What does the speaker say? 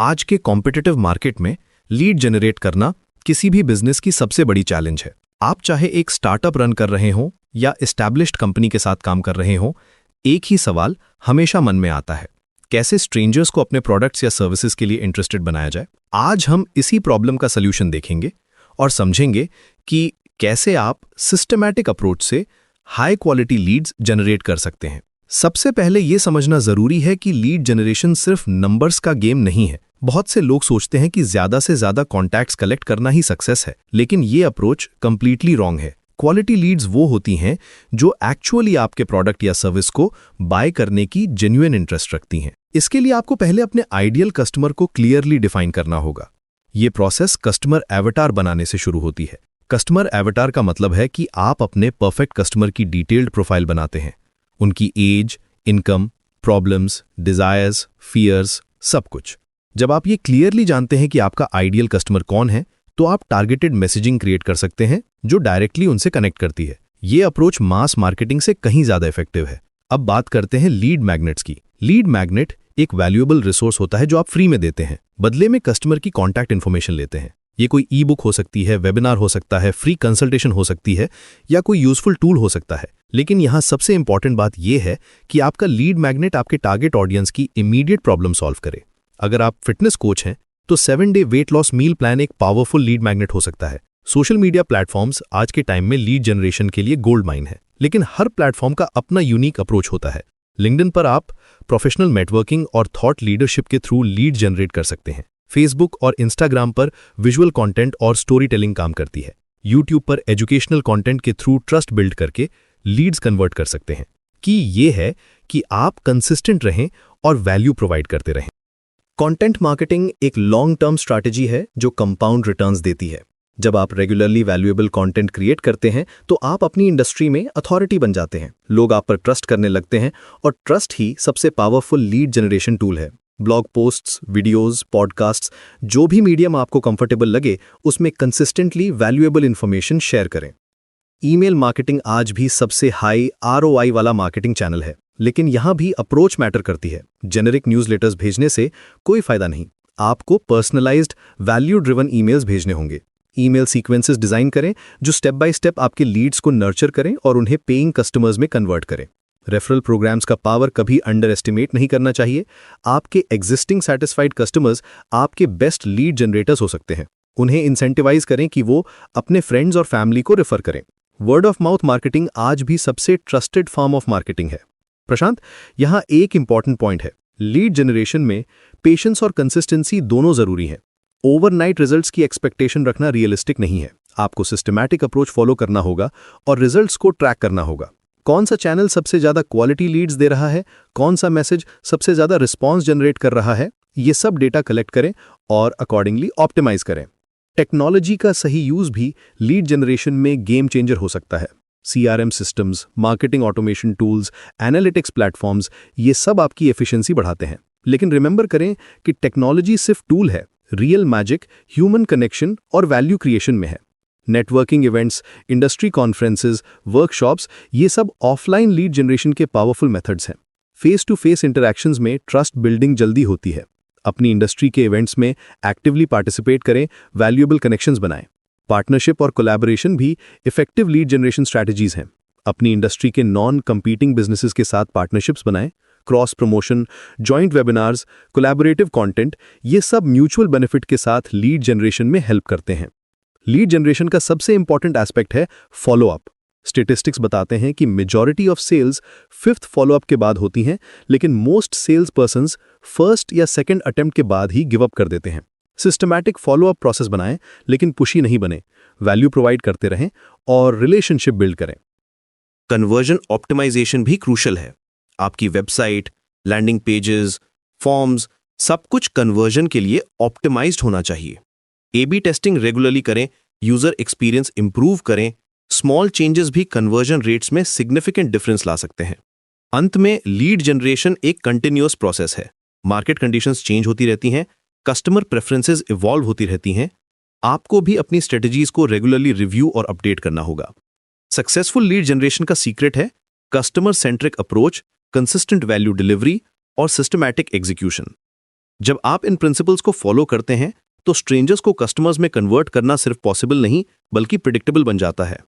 आज के competitive market में लीड जनरेट करना किसी भी बिजनेस की सबसे बड़ी चैलेंज है। आप चाहे एक स्टार्टअप रन कर रहे हो या एस्टैब्लिश्ड कंपनी के साथ काम कर रहे हो, एक ही सवाल हमेशा मन में आता है, कैसे स्ट्रेंजर्स को अपने प्रोडक्ट्स या सर्विसेज के लिए इंटरेस्टेड बनाया जाए। आज हम इसी प्रॉब्लम का सल्यूशन देखेंगे और समझेंगे कि कैसे आप सिस्टमैटिक अप्रोच से हाई क्वालिटी लीड्स जनरेट कर सकते हैं। सबसे पहले यह समझना जरूरी है कि लीड जनरेशन सिर्फ नंबर्स का गेम नहीं है। बहुत से लोग सोचते हैं कि ज्यादा से ज्यादा कॉन्टैक्ट्स कलेक्ट करना ही सक्सेस है, लेकिन ये अप्रोच कंप्लीटली रॉन्ग है। क्वालिटी लीड्स वो होती हैं जो एक्चुअली आपके प्रोडक्ट या सर्विस को बाय करने की जेन्युइन इंटरेस्ट रखती हैं। इसके लिए आपको पहले अपने आइडियल कस्टमर को क्लियरली डिफाइन करना होगा। ये प्रोसेस कस्टमर एवटार बनाने से शुरू होती है। कस्टमर एवटार का मतलब है कि आप अपने परफेक्ट कस्टमर की डिटेल्ड प्रोफाइल बनाते हैं, उनकी age, income, problems, desires, fears, सब कुछ। जब आप ये क्लियरली जानते हैं कि आपका आइडियल कस्टमर कौन है, तो आप टारगेटेड मैसेजिंग क्रिएट कर सकते हैं जो डायरेक्टली उनसे कनेक्ट करती है। ये अप्रोच मास मार्केटिंग से कहीं ज्यादा इफेक्टिव है। अब बात करते हैं लीड मैग्नेट्स की। लीड मैग्नेट एक वैल्यूएबल रिसोर्स होता है जो आप फ्री में देते हैं, बदले में कस्टमर की कॉन्टैक्ट इन्फॉर्मेशन लेते हैं। ये कोई ई बुक हो सकती है, वेबिनार हो सकता है, फ्री कंसल्टेशन हो सकती है या कोई यूजफुल टूल हो सकता है। लेकिन यहाँ सबसे इंपॉर्टेंट बात यह है कि आपका लीड मैग्नेट आपके टारगेट ऑडियंस की इमीडिएट प्रॉब्लम सॉल्व करे। अगर आप फिटनेस कोच हैं तो 7-डे वेट लॉस मील प्लान एक पावरफुल लीड मैग्नेट हो सकता है। सोशल मीडिया प्लेटफॉर्म्स आज के टाइम में लीड जनरेशन के लिए गोल्ड माइन है, लेकिन हर प्लेटफॉर्म का अपना यूनिक अप्रोच होता है। लिंक्डइन पर आप प्रोफेशनल नेटवर्किंग और थॉट लीडरशिप के थ्रू लीड जनरेट कर सकते हैं। फेसबुक और इंस्टाग्राम पर विजुअल कंटेंट और स्टोरी टेलिंग काम करती है। यूट्यूब पर एजुकेशनल कंटेंट के थ्रू ट्रस्ट बिल्ड करके लीड्स कन्वर्ट कर सकते हैं। कि ये है कि आप कंसिस्टेंट रहें और वैल्यू प्रोवाइड करते रहें। कंटेंट मार्केटिंग एक लॉन्ग टर्म स्ट्रैटेजी है जो कंपाउंड रिटर्न्स देती है। जब आप रेगुलरली वैल्यूएबल कंटेंट क्रिएट करते हैं तो आप अपनी इंडस्ट्री में अथॉरिटी बन जाते हैं। लोग आप पर ट्रस्ट करने लगते हैं और ट्रस्ट ही सबसे पावरफुल लीड जनरेशन टूल है। ब्लॉग पोस्ट्स, वीडियोस, पॉडकास्ट्स, जो भी मीडियम आपको कंफर्टेबल लगे, उसमें कंसिस्टेंटली वैल्यूएबल इंफॉर्मेशन शेयर करें। ईमेल मार्केटिंग आज भी सबसे हाई आरओआई वाला मार्केटिंग चैनल है, लेकिन यहां भी अप्रोच मैटर करती है। जेनेरिक न्यूज़लेटर्स भेजने से कोई फायदा नहीं। आपको पर्सनलाइज्ड वैल्यू ड्रिवन ईमेल्स भेजने होंगे। ईमेल सीक्वेंसेस डिजाइन करें जो स्टेप बाय स्टेप आपके लीड्स को नर्चर करें और उन्हें पेइंग कस्टमर्स में कन्वर्ट करें। रेफरल प्रोग्राम्स का पावर कभी अंडर एस्टिमेट नहीं करना चाहिए। आपके एग्जिस्टिंग सेटिस्फाइड कस्टमर्स आपके बेस्ट लीड जनरेटर्स हो सकते हैं। उन्हें इंसेंटिवाइज करें कि वो अपने फ्रेंड्स और फैमिली को रेफर करें। वर्ड ऑफ माउथ मार्केटिंग आज भी सबसे ट्रस्टेड फॉर्म ऑफ मार्केटिंग है। प्रशांत, यहां एक इंपॉर्टेंट पॉइंट है। लीड जनरेशन में पेशेंस और कंसिस्टेंसी दोनों जरूरी हैं। ओवरनाइट रिजल्ट्स की एक्सपेक्टेशन रखना रियलिस्टिक नहीं है। आपको सिस्टमैटिक अप्रोच फॉलो करना होगा और रिजल्ट्स को ट्रैक करना होगा। कौन सा चैनल सबसे ज्यादा क्वालिटी लीड्स दे रहा है, कौन सा मैसेज सबसे ज्यादा रिस्पॉन्स जनरेट कर रहा है, ये सब डेटा कलेक्ट करें और अकॉर्डिंगली ऑप्टिमाइज करें। टेक्नोलॉजी का सही यूज भी लीड जनरेशन में गेम चेंजर हो सकता है। CRM systems, marketing automation tools, analytics platforms, ये सब आपकी एफिशिएंसी बढ़ाते हैं। लेकिन रिमेंबर करें कि टेक्नोलॉजी सिर्फ टूल है। रियल मैजिक ह्यूमन कनेक्शन और वैल्यू क्रिएशन में है। Networking events, industry conferences, workshops, ये सब ऑफलाइन लीड जनरेशन के पावरफुल मेथड्स हैं। फेस टू फेस इंटरैक्शंस में ट्रस्ट बिल्डिंग जल्दी होती है। अपनी इंडस्ट्री के इवेंट्स में एक्टिवली पार्टिसिपेट करें, वैल्यूएबल कनेक्शंस बनाएं। पार्टनरशिप और कोलैबोरेशन भी इफेक्टिव लीड जनरेशन स्ट्रैटेजीज हैं। अपनी इंडस्ट्री के नॉन कंपीटिंग बिजनेसेस के साथ पार्टनरशिप्स बनाएं। Cross promotion, joint webinars, collaborative content, ये सब म्यूचुअल बेनिफिट के साथ लीड जनरेशन में हेल्प करते हैं। लीड जनरेशन का सबसे इंपॉर्टेंट एस्पेक्ट है फॉलोअप। स्टेटिस्टिक्स बताते हैं कि majority of sales 5th follow up के बाद होती हैं, लेकिन मोस्ट सेल्स पर्सन्स फर्स्ट या सेकंड अटेम्प्ट के बाद ही गिव अप कर देते हैं। सिस्टमैटिक फॉलोअप प्रोसेस बनाएं, लेकिन पुशी नहीं बने। वैल्यू प्रोवाइड करते रहें और रिलेशनशिप बिल्ड करें। कन्वर्जन ऑप्टिमाइजेशन भी क्रूशल है। आपकी वेबसाइट, लैंडिंग पेजेस, फॉर्म्स, सब कुछ कन्वर्जन के लिए ऑप्टिमाइज्ड होना चाहिए। A/B टेस्टिंग रेगुलरली करें, यूजर एक्सपीरियंस इंप्रूव करें। स्मॉल चेंजेस भी कन्वर्जन रेट्स में सिग्निफिकेंट डिफरेंस ला सकते हैं। अंत में लीड जनरेशन एक कंटिन्यूअस प्रोसेस है। मार्केट कंडीशंस चेंज होती रहती हैं, कस्टमर प्रेफरेंसेस इवॉल्व होती रहती हैं। आपको भी अपनी स्ट्रेटजीज को रेगुलरली रिव्यू और अपडेट करना होगा। सक्सेसफुल लीड जनरेशन का सीक्रेट है customer centric approach, consistent value delivery और सिस्टमैटिक एग्जीक्यूशन। जब आप इन प्रिंसिपल्स को फॉलो करते हैं तो स्ट्रेंजर्स को कस्टमर्स में कन्वर्ट करना सिर्फ पॉसिबल नहीं बल्कि प्रिडिक्टेबल बन जाता है।